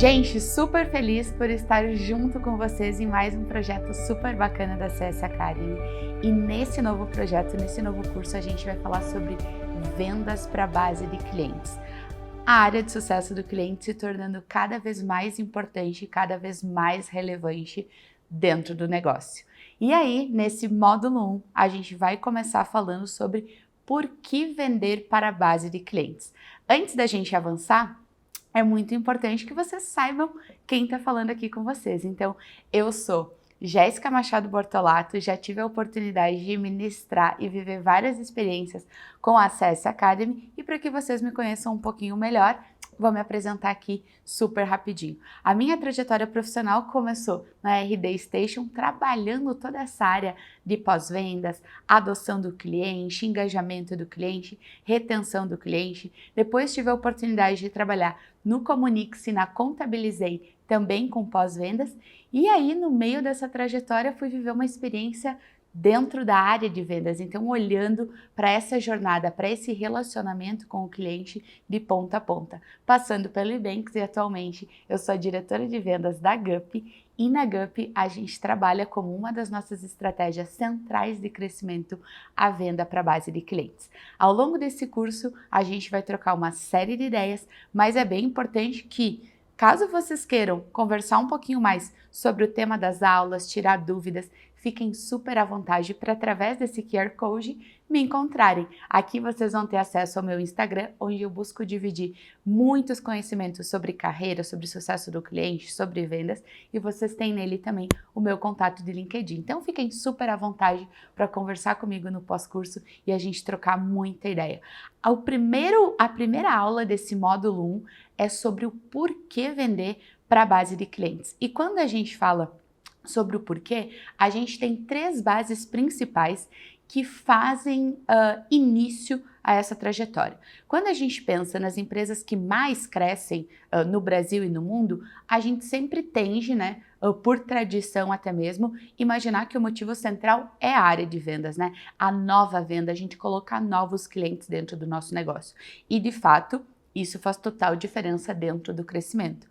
Gente, super feliz por estar junto com vocês em mais um projeto super bacana da CS Academy. E nesse novo projeto, nesse novo curso, a gente vai falar sobre vendas para a base de clientes. A área de sucesso do cliente se tornando cada vez mais importante e cada vez mais relevante dentro do negócio. E aí, nesse módulo 1, a gente vai começar falando sobre por que vender para a base de clientes. Antes da gente avançar, é muito importante que vocês saibam quem está falando aqui com vocês. Então, eu sou Jéssica Machado Bortolato, já tive a oportunidade de ministrar e viver várias experiências com a CS Academy, e para que vocês me conheçam um pouquinho melhor, vou me apresentar aqui super rapidinho. A minha trajetória profissional começou na RD Station, trabalhando toda essa área de pós-vendas, adoção do cliente, engajamento do cliente, retenção do cliente. Depois tive a oportunidade de trabalhar no Comunique-se, na Contabilizei, também com pós-vendas. E aí, no meio dessa trajetória, fui viver uma experiência dentro da área de vendas, então olhando para essa jornada, para esse relacionamento com o cliente de ponta a ponta, passando pelo Ebanks, e atualmente eu sou a diretora de vendas da GUP, e na GUP a gente trabalha como uma das nossas estratégias centrais de crescimento a venda para a base de clientes. Ao longo desse curso a gente vai trocar uma série de ideias, mas é bem importante que, caso vocês queiram conversar um pouquinho mais sobre o tema das aulas, tirar dúvidas, fiquem super à vontade para, através desse QR Code, me encontrarem. Aqui vocês vão ter acesso ao meu Instagram, onde eu busco dividir muitos conhecimentos sobre carreira, sobre sucesso do cliente, sobre vendas, e vocês têm nele também o meu contato de LinkedIn. Então fiquem super à vontade para conversar comigo no pós-curso e a gente trocar muita ideia. A primeira aula desse módulo 1 é sobre o porquê vender para a base de clientes. E quando a gente fala sobre o porquê, a gente tem 3 bases principais que fazem início a essa trajetória. Quando a gente pensa nas empresas que mais crescem no Brasil e no mundo, a gente sempre tende, por tradição até mesmo, imaginar que o motivo central é a área de vendas, a nova venda, a gente colocar novos clientes dentro do nosso negócio. E de fato, isso faz total diferença dentro do crescimento.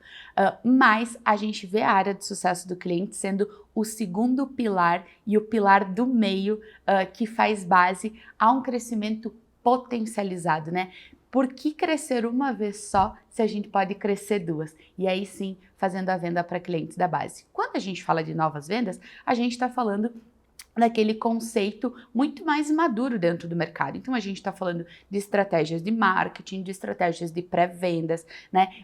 Mas a gente vê a área de sucesso do cliente sendo o segundo pilar e o pilar do meio que faz base a um crescimento potencializado, Por que crescer uma vez só se a gente pode crescer 2? E aí sim, fazendo a venda para clientes da base. Quando a gente fala de novas vendas, a gente está falando daquele conceito muito mais maduro dentro do mercado. Então a gente está falando de estratégias de marketing, de estratégias de pré-vendas,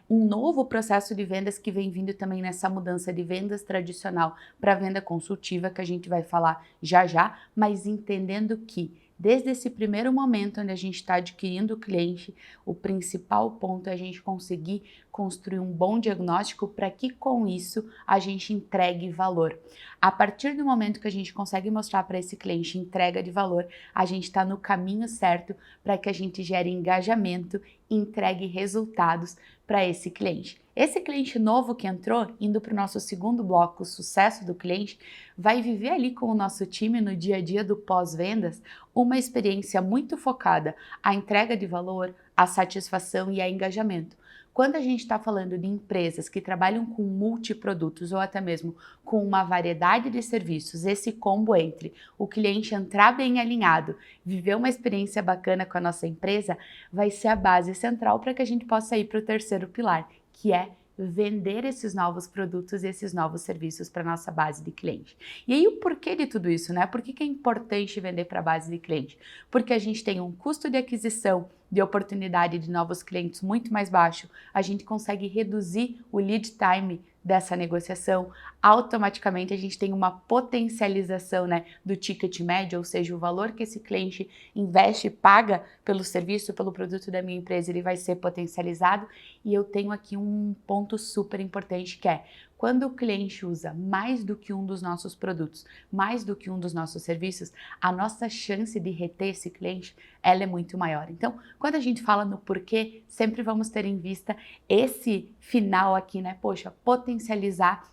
Um novo processo de vendas que vem vindo também nessa mudança de vendas tradicional para venda consultiva, que a gente vai falar já já, mas entendendo que desde esse primeiro momento onde a gente está adquirindo o cliente, o principal ponto é a gente conseguir construir um bom diagnóstico para que com isso a gente entregue valor. A partir do momento que a gente consegue mostrar para esse cliente entrega de valor, a gente está no caminho certo para que a gente gere engajamento e entregue resultados para esse cliente. Esse cliente novo que entrou, indo para o nosso segundo bloco, o sucesso do cliente, vai viver ali com o nosso time no dia a dia do pós-vendas uma experiência muito focada à entrega de valor, à satisfação e ao engajamento. Quando a gente está falando de empresas que trabalham com multiprodutos ou até mesmo com uma variedade de serviços, esse combo entre o cliente entrar bem alinhado, viver uma experiência bacana com a nossa empresa, vai ser a base central para que a gente possa ir para o terceiro pilar, que é vender esses novos produtos e esses novos serviços para a nossa base de cliente. E aí o porquê de tudo isso, Por que é importante vender para a base de cliente? Porque a gente tem um custo de aquisição, de oportunidade de novos clientes muito mais baixo, a gente consegue reduzir o lead time dessa negociação, automaticamente a gente tem uma potencialização do ticket médio, ou seja, o valor que esse cliente investe, paga pelo serviço, pelo produto da minha empresa, ele vai ser potencializado. E eu tenho aqui um ponto super importante que é, quando o cliente usa mais do que um dos nossos produtos, mais do que um dos nossos serviços, a nossa chance de reter esse cliente, ela é muito maior. Então, quando a gente fala no porquê, sempre vamos ter em vista esse final aqui, Poxa, potencializar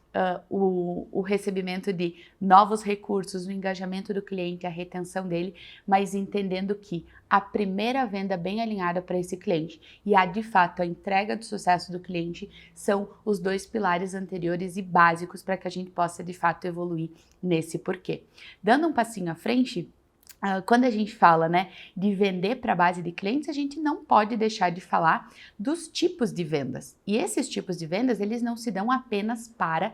o recebimento de novos recursos, o engajamento do cliente, a retenção dele, mas entendendo que a primeira venda bem alinhada para esse cliente e de fato a entrega do sucesso do cliente são os dois pilares anteriores e básicos para que a gente possa de fato evoluir nesse porquê. Dando um passinho à frente, quando a gente fala, né, de vender para a base de clientes, a gente não pode deixar de falar dos tipos de vendas. E esses tipos de vendas, eles não se dão apenas para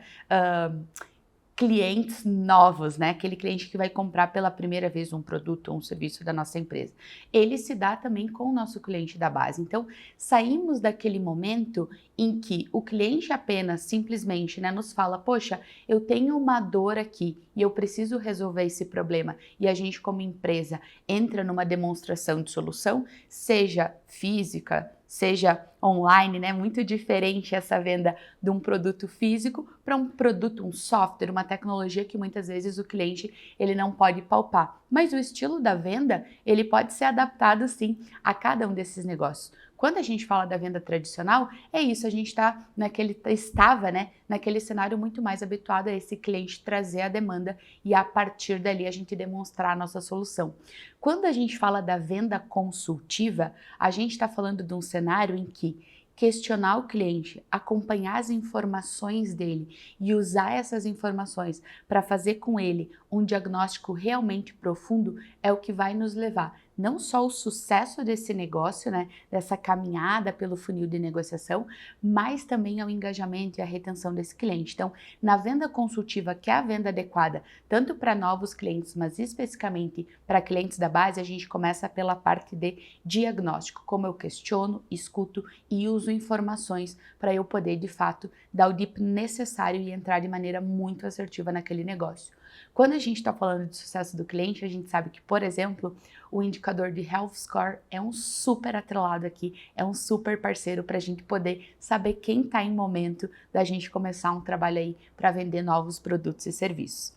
clientes novos, né? Aquele cliente que vai comprar pela primeira vez um produto ou um serviço da nossa empresa. Ele se dá também com o nosso cliente da base. Então, saímos daquele momento em que o cliente apenas simplesmente, né, nos fala, poxa, eu tenho uma dor aqui e eu preciso resolver esse problema. E a gente, como empresa, entra numa demonstração de solução, seja física, seja online, né? Muito diferente essa venda de um produto físico para um produto, um software, uma tecnologia que muitas vezes o cliente ele não pode palpar. Mas o estilo da venda, ele pode ser adaptado sim a cada um desses negócios. Quando a gente fala da venda tradicional, é isso, a gente estava naquele cenário muito mais habituado a esse cliente trazer a demanda e a partir dali a gente demonstrar a nossa solução. Quando a gente fala da venda consultiva, a gente está falando de um cenário em que questionar o cliente, acompanhar as informações dele e usar essas informações para fazer com ele um diagnóstico realmente profundo é o que vai nos levar não só ao sucesso desse negócio, né, dessa caminhada pelo funil de negociação, mas também ao engajamento e à retenção desse cliente. Então, na venda consultiva, que é a venda adequada, tanto para novos clientes, mas especificamente para clientes da base, a gente começa pela parte de diagnóstico, como eu questiono, escuto e uso informações para eu poder, de fato, dar o dip necessário e entrar de maneira muito assertiva naquele negócio. Quando a gente está falando de sucesso do cliente, a gente sabe que, por exemplo, o indicador de Health Score é um super atrelado aqui, é um super parceiro para a gente poder saber quem está em momento da gente começar um trabalho aí para vender novos produtos e serviços.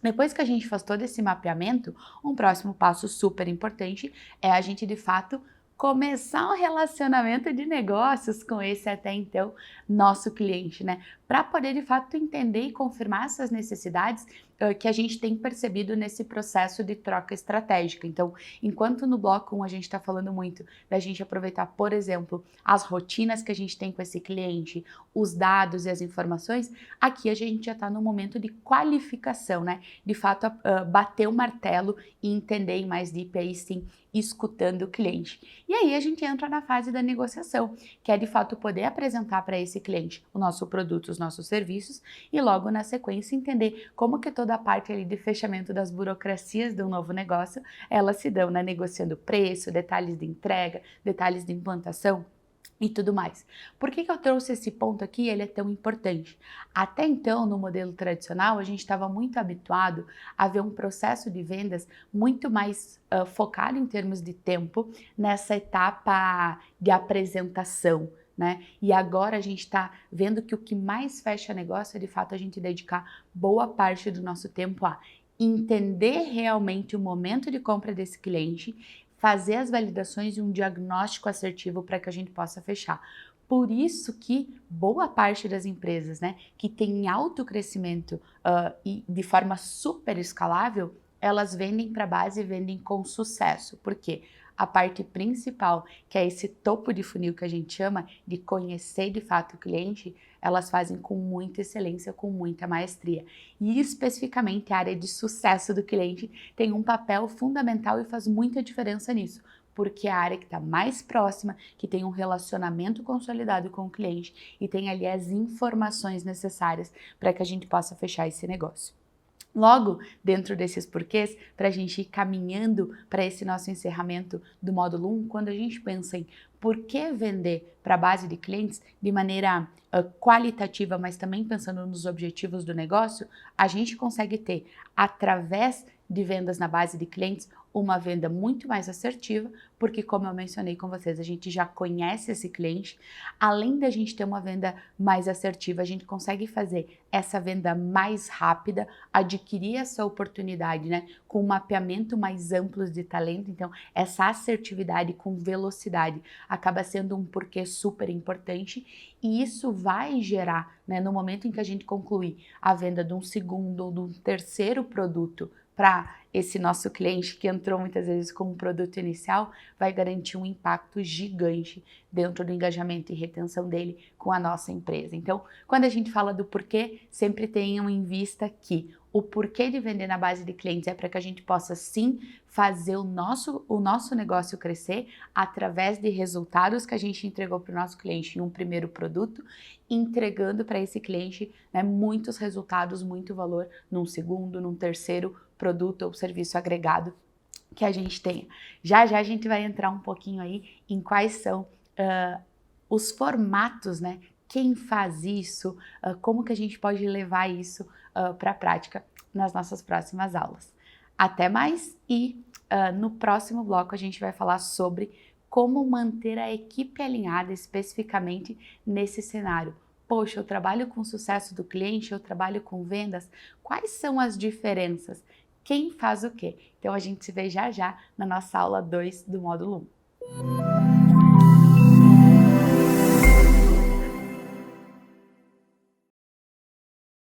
Depois que a gente faz todo esse mapeamento, um próximo passo super importante é a gente, de fato, começar um relacionamento de negócios com esse até então nosso cliente, né? Para poder de fato entender e confirmar essas necessidades que a gente tem percebido nesse processo de troca estratégica. Então, enquanto no bloco 1 a gente está falando muito da gente aproveitar, por exemplo, as rotinas que a gente tem com esse cliente, os dados e as informações, aqui a gente já está no momento de qualificação, né? De fato, bater o martelo e entender em mais deep aí sim, escutando o cliente. E aí a gente entra na fase da negociação, que é de fato poder apresentar para esse cliente o nosso produto, os nossos serviços e logo na sequência entender como que toda a parte ali de fechamento das burocracias de um novo negócio, elas se dão, né? Negociando preço, detalhes de entrega, detalhes de implantação e tudo mais. Por que eu trouxe esse ponto aqui? Ele é tão importante. Até então, no modelo tradicional, a gente estava muito habituado a ver um processo de vendas muito mais focado em termos de tempo nessa etapa de apresentação, né? E agora a gente está vendo que o que mais fecha negócio é de fato a gente dedicar boa parte do nosso tempo a entender realmente o momento de compra desse cliente, fazer as validações e um diagnóstico assertivo para que a gente possa fechar. Por isso que boa parte das empresas, né, que tem alto crescimento e de forma super escalável, elas vendem para a base e vendem com sucesso. Por quê? A parte principal, que é esse topo de funil que a gente chama de conhecer de fato o cliente, elas fazem com muita excelência, com muita maestria. E especificamente a área de sucesso do cliente tem um papel fundamental e faz muita diferença nisso, porque é a área que está mais próxima, que tem um relacionamento consolidado com o cliente e tem ali as informações necessárias para que a gente possa fechar esse negócio. Logo, dentro desses porquês, para a gente ir caminhando para esse nosso encerramento do módulo 1, quando a gente pensa em por que vender para a base de clientes de maneira qualitativa, mas também pensando nos objetivos do negócio, a gente consegue ter, através de vendas na base de clientes, uma venda muito mais assertiva, porque como eu mencionei com vocês, a gente já conhece esse cliente. Além da gente ter uma venda mais assertiva, a gente consegue fazer essa venda mais rápida, adquirir essa oportunidade, né, com um mapeamento mais amplo de talento. Então, essa assertividade com velocidade acaba sendo um porquê super importante, e isso vai gerar, né, no momento em que a gente concluir a venda de um segundo ou de um terceiro produto para esse nosso cliente que entrou muitas vezes com um produto inicial, vai garantir um impacto gigante dentro do engajamento e retenção dele com a nossa empresa. Então, quando a gente fala do porquê, sempre tenham em vista que o porquê de vender na base de clientes é para que a gente possa sim fazer o nosso negócio crescer através de resultados que a gente entregou para o nosso cliente em um primeiro produto, entregando para esse cliente, né, muitos resultados, muito valor num segundo, num terceiro produto ou serviço agregado que a gente tenha. Já já a gente vai entrar um pouquinho aí em quais são os formatos, né? Quem faz isso, como que a gente pode levar isso para a prática nas nossas próximas aulas. Até mais e no próximo bloco a gente vai falar sobre como manter a equipe alinhada especificamente nesse cenário. Poxa, eu trabalho com sucesso do cliente, eu trabalho com vendas, quais são as diferenças? Quem faz o quê? Então a gente se vê já já na nossa aula 2 do módulo 1.